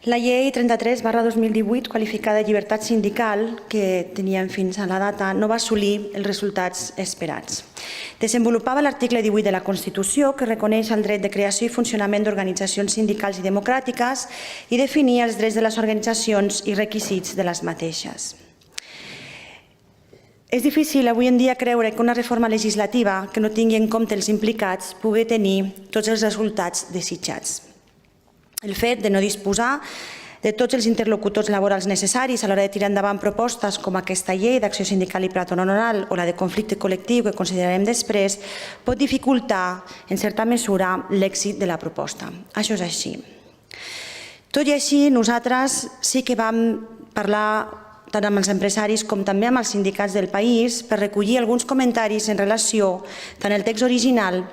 La llei 33/2018, qualificada de llibertat sindical, que teníem fins a la data, no va assolir els resultats esperats. Desenvolupava l'article 18 de la Constitució, que reconeix el dret de creació i funcionament d'organitzacions sindicals i democràtiques i definia els drets de les organitzacions i requisits de les mateixes. És difícil avui en dia creure que una reforma legislativa que no tingui en compte els implicats pugui tenir tots els resultats desitjats. El fet de no disposar de tots els interlocutors laborals necessaris a l'hora de tirar endavant propostes com aquesta llei d'acció sindical i patronal o la de conflicte col·lectiu que considerarem després pot dificultar, en certa mesura, l'èxit de la proposta. Això és així. Tot i així, nosaltres sí que vam parlar tant amb els empresaris com també amb els sindicats del país per recollir alguns comentaris en relació tant al text original,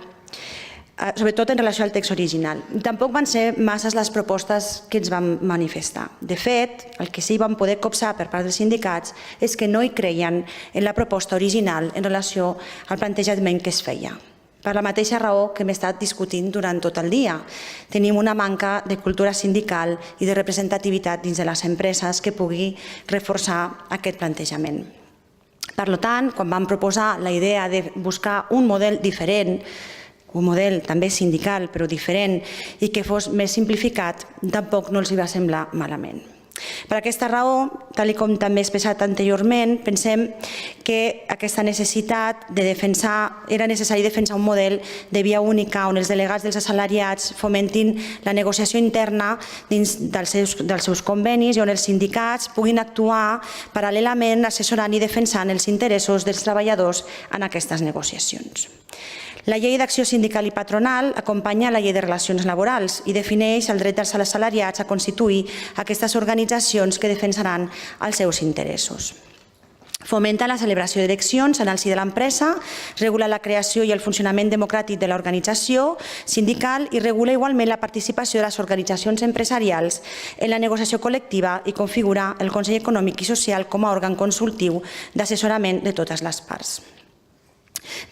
sobretot en relació al text original. Tampoc van ser masses les propostes que ens van manifestar. De fet, el que sí vam poder copsar per part dels sindicats és que no hi creien en la proposta original en relació al plantejament que es feia. Per la mateixa raó que hem estat discutint durant tot el dia. Tenim una manca de cultura sindical i de representativitat dins de les empreses que pugui reforçar aquest plantejament. Per tant, quan vam proposar la idea de buscar un model diferent, un model també sindical però diferent i que fos més simplificat, tampoc no els hi va semblar malament. Per aquesta raó, tal com també he expressat anteriorment, pensem que aquesta necessitat de defensar, era necessari defensar un model de via única on els delegats dels assalariats fomentin la negociació interna dins dels seus convenis i on els sindicats puguin actuar paral·lelament assessorant i defensant els interessos dels treballadors en aquestes negociacions. La llei d'acció sindical i patronal acompanya la llei de relacions laborals i defineix el dret dels assalariats a constituir aquestes organitzacions que defensaran els seus interessos. Fomenta la celebració d'eleccions en el si de l'empresa, regula la creació i el funcionament democràtic de l'organització sindical i regula igualment la participació de les organitzacions empresarials en la negociació col·lectiva i configura el Consell Econòmic i Social com a òrgan consultiu d'assessorament de totes les parts.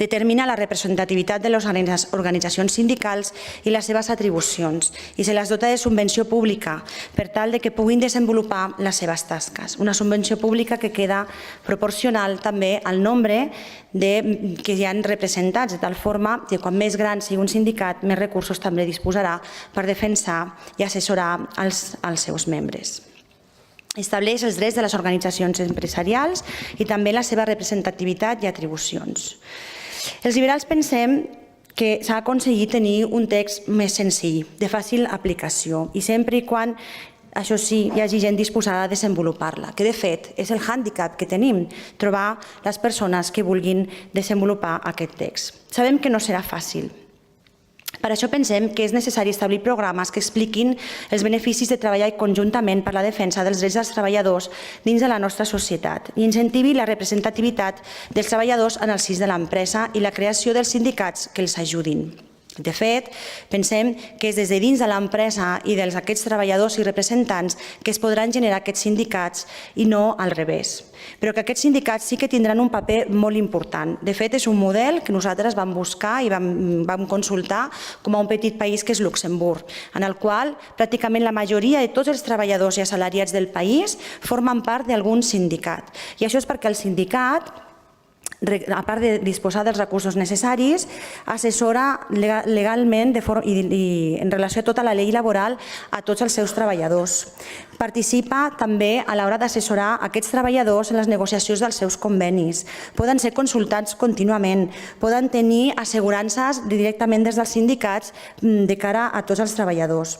Determina la representativitat de les organitzacions sindicals i les seves atribucions i se les dota de subvenció pública per tal que puguin desenvolupar les seves tasques. Una subvenció pública que queda proporcional també al nombre que hi ha representats, de tal forma que quan més gran sigui un sindicat, més recursos també disposarà per defensar i assessorar els seus membres. Estableix els drets de les organitzacions empresarials i també la seva representativitat i atribucions. Els liberals pensem que s'ha aconseguit tenir un text més senzill, de fàcil aplicació, i sempre i quan, això sí, hi hagi gent disposada a desenvolupar-la, que de fet és el hàndicap que tenim, trobar les persones que vulguin desenvolupar aquest text. Sabem que no serà fàcil. Per això pensem que és necessari establir programes que expliquin els beneficis de treballar conjuntament per la defensa dels drets dels treballadors dins de la nostra societat i incentivi la representativitat dels treballadors en el si de l'empresa i la creació dels sindicats que els ajudin. De fet, pensem que és des de dins de l'empresa i d'aquests treballadors i representants que es podran generar aquests sindicats i no al revés. Però que aquests sindicats sí que tindran un paper molt important. De fet, és un model que nosaltres vam buscar i vam consultar com a un petit país que és Luxemburg, en el qual pràcticament la majoria de tots els treballadors i assalariats del país formen part d'algun sindicat. I això és perquè el sindicat, a part de disposar dels recursos necessaris, assessora legalment i en relació a tota la llei laboral a tots els seus treballadors. Participa també a l'hora d'assessorar aquests treballadors en les negociacions dels seus convenis. Poden ser consultats contínuament, poden tenir assegurances directament des dels sindicats de cara a tots els treballadors.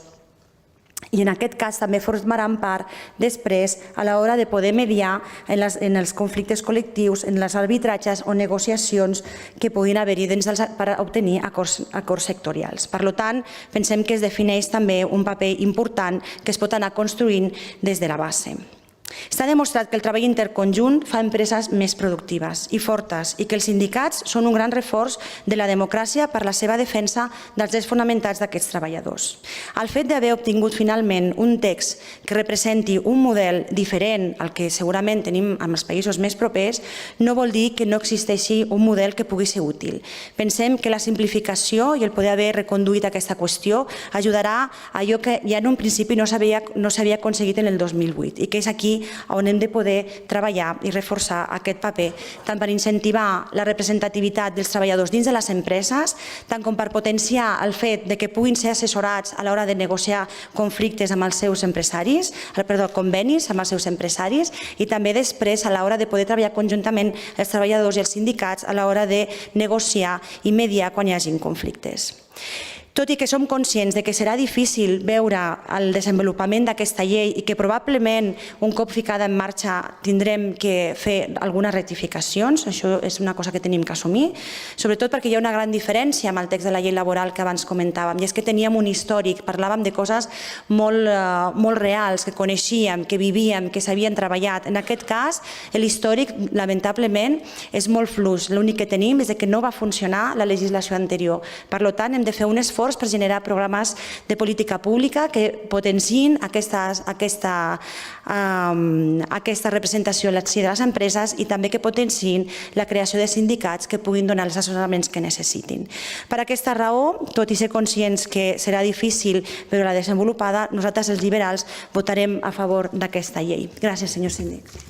I en aquest cas també formaran part després a l'hora de poder mediar en els conflictes col·lectius, en les arbitratges o negociacions que puguin haver-hi per obtenir acords sectorials. Per tant, pensem que es defineix també un paper important que es pot anar construint des de la base. Està demostrat que el treball interconjunt fa empreses més productives i fortes i que els sindicats són un gran reforç de la democràcia per la seva defensa dels drets fonamentats d'aquests treballadors. El fet d'haver obtingut finalment un text que representi un model diferent al que segurament tenim en els països més propers no vol dir que no existeixi un model que pugui ser útil. Pensem que la simplificació i el poder haver reconduït aquesta qüestió ajudarà a allò que ja en un principi no s'havia aconseguit en el 2008 i que és aquí on hem de poder treballar i reforçar aquest paper, tant per incentivar la representativitat dels treballadors dins de les empreses, tant com per potenciar el fet que puguin ser assessorats a l'hora de negociar conflictes amb els seus empresaris, convenis amb els seus empresaris, i també després a l'hora de poder treballar conjuntament els treballadors i els sindicats a l'hora de negociar i mediar quan hi hagi conflictes. Tot i que som conscients que serà difícil veure el desenvolupament d'aquesta llei i que probablement un cop ficada en marxa tindrem que fer algunes rectificacions, això és una cosa que tenim que assumir, sobretot perquè hi ha una gran diferència amb el text de la llei laboral que abans comentàvem, i és que teníem un històric, parlàvem de coses molt reals, que coneixíem, que vivíem, que s'havien treballat. En aquest cas, l'històric, lamentablement, és molt fluix. L'únic que tenim és que no va funcionar la legislació anterior. Per tant, hem de fer un esforç per generar programes de política pública que potenciïn aquesta representació en el si de les empreses i també que potenciïn la creació de sindicats que puguin donar els assessoraments que necessitin. Per aquesta raó, tot i ser conscients que serà difícil veure-la desenvolupada, nosaltres els liberals votarem a favor d'aquesta llei. Gràcies, senyor síndic.